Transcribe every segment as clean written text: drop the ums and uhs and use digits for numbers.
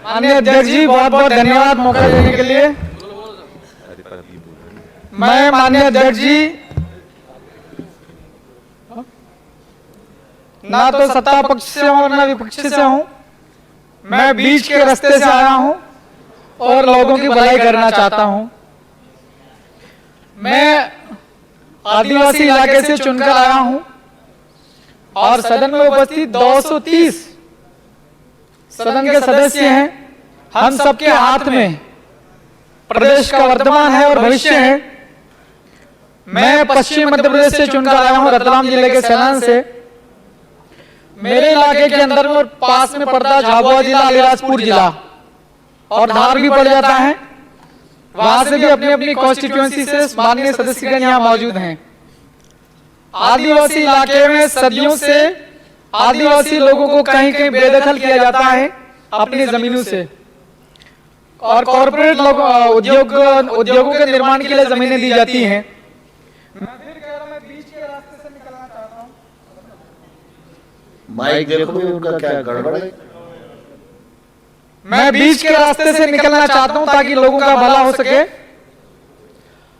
माननीय अध्यक्ष जी, बहुत बहुत धन्यवाद मौका देने के लिए। मैं माननीय अध्यक्ष जी ना तो सत्ता पक्ष से हूं ना विपक्ष से हूं, मैं बीच के रास्ते से आया हूं और लोगों की भलाई करना चाहता हूं। मैं आदिवासी इलाके से चुनकर आया हूं और सदन में उपस्थित 230 सदन के सदस्य हैं। हम सबके हाथ में प्रदेश का वर्तमान है और भविष्य है। मैं पश्चिम मध्य प्रदेश से चुनकर आया हूं, रतलाम जिले के सैलान से। मेरे इलाके के अंदर में पास में पड़ता झाबुआ जिला, अलीराजपुर जिला और धार भी पड़ जाता है। वहां से भी अपनी अपनी कॉन्स्टिट्यूएंसी से माननीय सदस्यगण यहाँ मौजूद हैं। आदिवासी इलाके में सदियों से आदिवासी लोगों को कहीं कहीं बेदखल किया जाता है अपनी जमीनों से, और कॉर्पोरेट उद्योगों के निर्माण के लिए जमीनें दी जाती हैं। मैं फिर कह रहा हूं, मैं बीच के रास्ते से निकलना चाहता हूं। माइक देखो उनका क्या गड़बड़ है। मैं बीच के रास्ते से निकलना चाहता हूं ताकि लोगों का भला हो सके।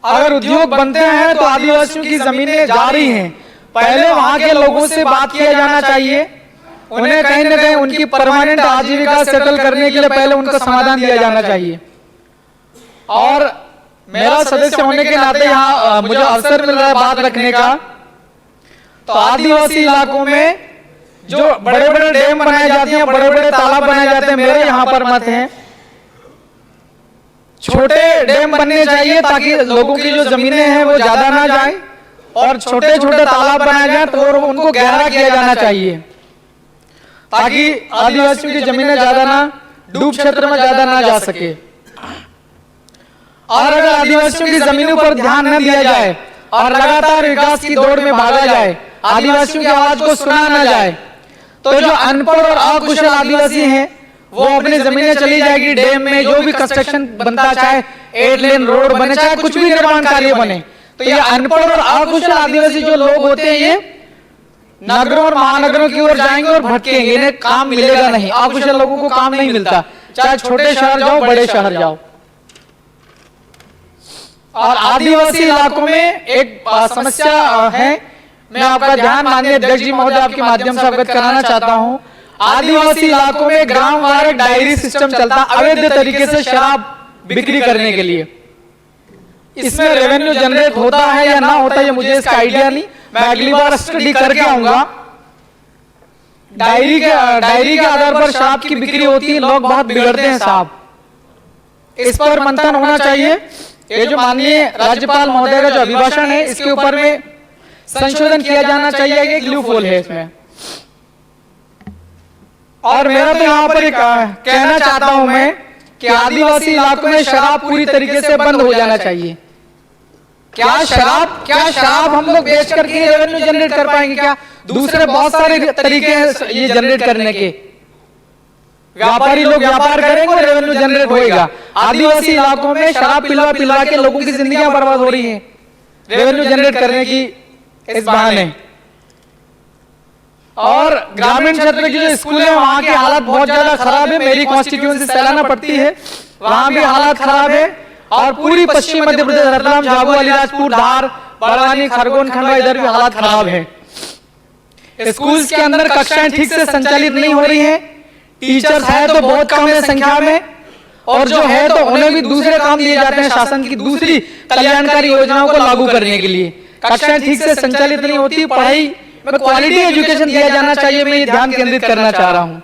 अगर उद्योग बनते हैं तो आदिवासियों की जमीनें जा रही हैं, पहले वहां के लोगों से बात किया जाना चाहिए। उन्हें कहीं ना कहीं उनकी परमानेंट आजीविका सेटल करने के लिए पहले उनका समाधान दिया जाना चाहिए। और मेरा सदस्य होने के नाते यहाँ मुझे अवसर मिल रहा है बात रखने का। तो आदिवासी इलाकों में जो बड़े बड़े डैम बनाए जाते हैं, बड़े बड़े तालाब बनाए जाते हैं, मेरे यहाँ पर मत है छोटे डैम बनने चाहिए ताकि लोगों की जो जमीनें हैं वो ज्यादा ना जाए, और छोटे छोटे तालाब बनाए जाए तो उनको गहरा किया जाना चाहिए ताकि आदिवासियों की जमीनें ज्यादा ना डूब क्षेत्र में ज्यादा ना जा सके। और अगर आदिवासियों की जमीनों पर ध्यान न दिया जाए और लगातार विकास की दौड़ में भागा जाए, आदिवासियों की आवाज को सुना न जाए, तो जो अनपढ़ और अकुशल आदिवासी हैं वो अपनी जमीनें चली जाएगी डैम में। जो भी कंस्ट्रक्शन बनता, चाहे 8 लेन रोड बने, चाहे कुछ भी निर्माण कार्य बने, तो ये अनपढ़ और अकुशल आदिवासी जो लोग होते हैं ये नगरों और महानगरों की ओर जाएंगे और भटकेंगे। इन्हें काम मिलेगा नहीं, अकुशल लोगों को काम नहीं मिलता, चाहे छोटे शहर जाओ बड़े शहर जाओ। और आदिवासी इलाकों में एक समस्या है, मैं आपका ध्यान माननीय अध्यक्ष जी महोदय आपके माध्यम से अवगत कराना चाहता हूं। आदिवासी इलाकों में ग्राम वार डायरी सिस्टम चलता, अवैध तरीके से शराब बिक्री करने के लिए। इसमें रेवेन्यू जनरेट होता है या ना होता है ये मुझे इसका आइडिया नहीं, मैं अगली बार स्टडी करके आऊंगा। डायरी के आधार पर शराब की बिक्री होती है, लोग बहुत बिगड़ते हैं साहब। इस पर मंथन होना चाहिए। ये जो माननीय राज्यपाल महोदय का जो अभिभाषण है इसके ऊपर में संशोधन किया जाना चाहिए। एक लूपहोल है इसमें। और मेरा तो यहाँ पर कहना चाहता हूं मैं कि आदिवासी इलाकों में शराब पूरी तरीके से बंद हो जाना चाहिए। क्या शराब हम लोग बेच करके रेवेन्यू जनरेट कर पाएंगे क्या? दूसरे बहुत सारे तरीके हैं ये जनरेट करने के। व्यापारी लोग व्यापार करेंगे और रेवेन्यू जनरेट होएगा। आदिवासी इलाकों में शराब पिलवा के लोगों की जिंदगियां बर्बाद हो रही हैं रेवेन्यू जनरेट करने की इस बहाने। और ग्रामीण क्षेत्र की जो स्कूल है वहां की हालत बहुत ज्यादा खराब है। मेरी कॉन्स्टिट्यूएंसी सैलाना पड़ती है, वहां भी हालत खराब है। और पूरी पश्चिम मध्य प्रदेश, रतलाम, झाबुआ, अलीराजपुर, धार, बड़वानी, खरगोन, खंडवा, इधर भी हालत खराब है। स्कूल्स के अंदर कक्षाएं ठीक से संचालित नहीं हो रही हैं। टीचर्स है तो बहुत कम है संख्या में, और जो है तो उन्हें भी दूसरे काम दिए जाते हैं शासन की दूसरी कल्याणकारी योजनाओं को लागू करने के लिए। कक्षाएं ठीक से संचालित नहीं होती। पढ़ाई में क्वालिटी एजुकेशन दिया जाना चाहिए, मैं ये ध्यान केंद्रित करना चाह रहा हूं।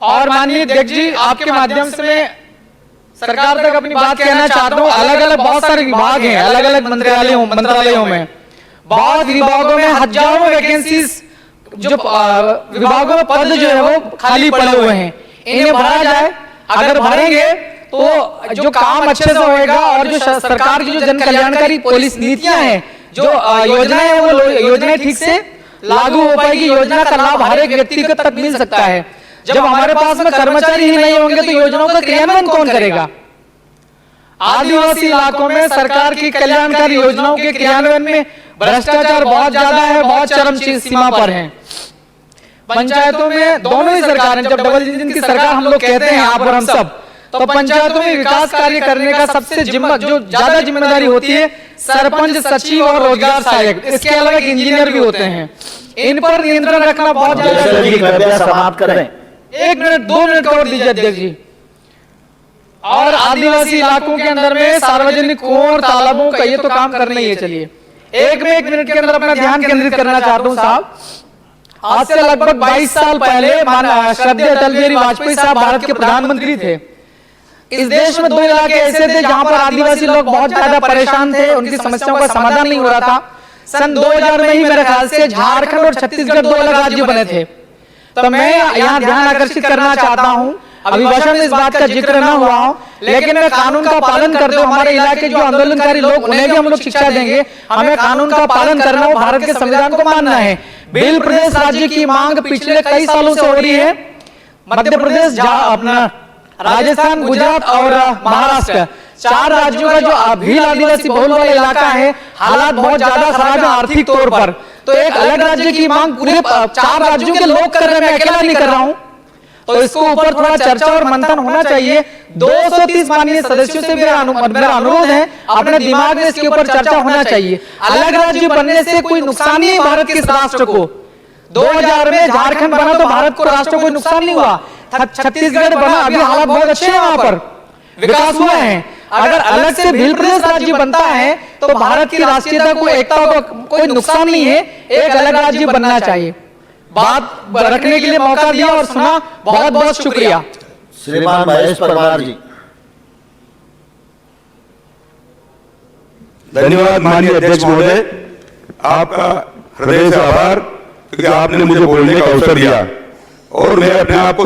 और माननीय अध्यक्ष जी आपके माध्यम से मैं सरकार तक अपनी बात कहना चाहता हूं। अलग अलग बहुत सारे विभाग हैं, अलग अलग मंत्रालयों में बहुत विभागों में हजारों वैकेंसीज, जो विभागों में पद जो है वो खाली पड़े हुए हैं, इन्हें भरा जाए। अगर भरेंगे तो जो काम अच्छे से होएगा और जो सरकार की जो जन कल्याणकारी पॉलिसी नीतियां हैं, जो योजनाएं हैं, वो योजनाएं ठीक से लागू हो पाएगी। योजना का लाभ हर एक व्यक्ति को तक मिल सकता है। जब हमारे पास में कर्मचारी ही नहीं होंगे तो योजनाओं का क्रियान्वयन कौन करेगा? आदिवासी इलाकों में सरकार की कल्याणकारी योजनाओं के क्रियान्वयन में भ्रष्टाचार बहुत ज्यादा है, बहुत चरम सीमा पर है। पंचायतों में दोनों ही सरकार जब डबल इंजन की सरकार हम लोग कहते हैं यहाँ पर हम सब, तो पंचायतों में विकास कार्य करने का सबसे जो ज्यादा जिम्मेदारी होती है सरपंच, सचिव और रोजगार सहायक, इसके अलावा एक इंजीनियर भी होते हैं। इन पर नियंत्रण रखना बहुत ज्यादा। समाप्त करें। 1 मिनट 2 मिनट और दीजिए अध्यक्ष जी। और आदिवासी इलाकों के अंदर में सार्वजनिक कुओं और तालाबों का ये तो काम करना ही है। चलिए 1 मिनट के अंदर अपना ध्यान केंद्रित करना चाहता हूं साहब। आज से लगभग 22 साल पहले श्रद्धेय अटल बिहारी वाजपेयी साहब भारत के प्रधानमंत्री थे। इस देश में 2 इलाके ऐसे थे जहां पर आदिवासी लोग बहुत ज्यादा परेशान थे, उनकी समस्याओं का समाधान नहीं हो रहा था। सन 2000 में ही मेरे ख्याल से झारखंड और छत्तीसगढ़ 2 अलग राज्य बने थे। तो मैं यहाँ ध्यान आकर्षित करना चाहता हूँ, अभिभाषण में इस बात का जिक्र ना हुआ हो, लेकिन मैं कानून का पालन करते हुए हमारे इलाके जो आंदोलनकारी लोग उन्हें भी हम लोग शिक्षा देंगे। हमें कानून का पालन करना हो, भारत के संविधान को मानना है। बिल प्रदेश राज्य की मांग पिछले कई सालों से हो रही है। मध्य प्रदेश, अपना राजस्थान, गुजरात और महाराष्ट्र, 4 राज्यों का जो भील आदिवासी बहुल वाला इलाका है, हालात बहुत ज्यादा खराब है आर्थिक तौर पर। तो एक अलग राज्य की मांग पूरे 4 राज्यों के लोग कर रहे हैं, मैं अकेला नहीं कर रहा हूं। तो इसको ऊपर थोड़ा चर्चा और मंथन होना चाहिए। 230 माननीय सदस्यों से मेरा अनुरोध है, अपने दिमाग में इसके ऊपर चर्चा होना चाहिए। अलग राज्य बनने से कोई नुकसान नहीं है भारत के राष्ट्र को। 2000 में झारखंड बना तो भारत को राष्ट्र को कोई नुकसान नहीं हुआ। छत्तीसगढ़ बना, अभी हालात बहुत अच्छे हैं, वहां पर विकास हुआ है। अगर अलग से भील प्रदेश राज्य बनता है तो भारत की राष्ट्रीयता को, एकता को कोई नुकसान नहीं है। एक अलग राज्य बनना चाहिए। बात रखने के लिए मौका दिया और सुना, बहुत बहुत शुक्रिया। श्रीमान महेश परमार जी। धन्यवाद माननीय अध्यक्ष महोदय, आपका हृदय से आभार क्योंकि आपने मुझे बोलने का अवसर दिया और मैं अपने आप को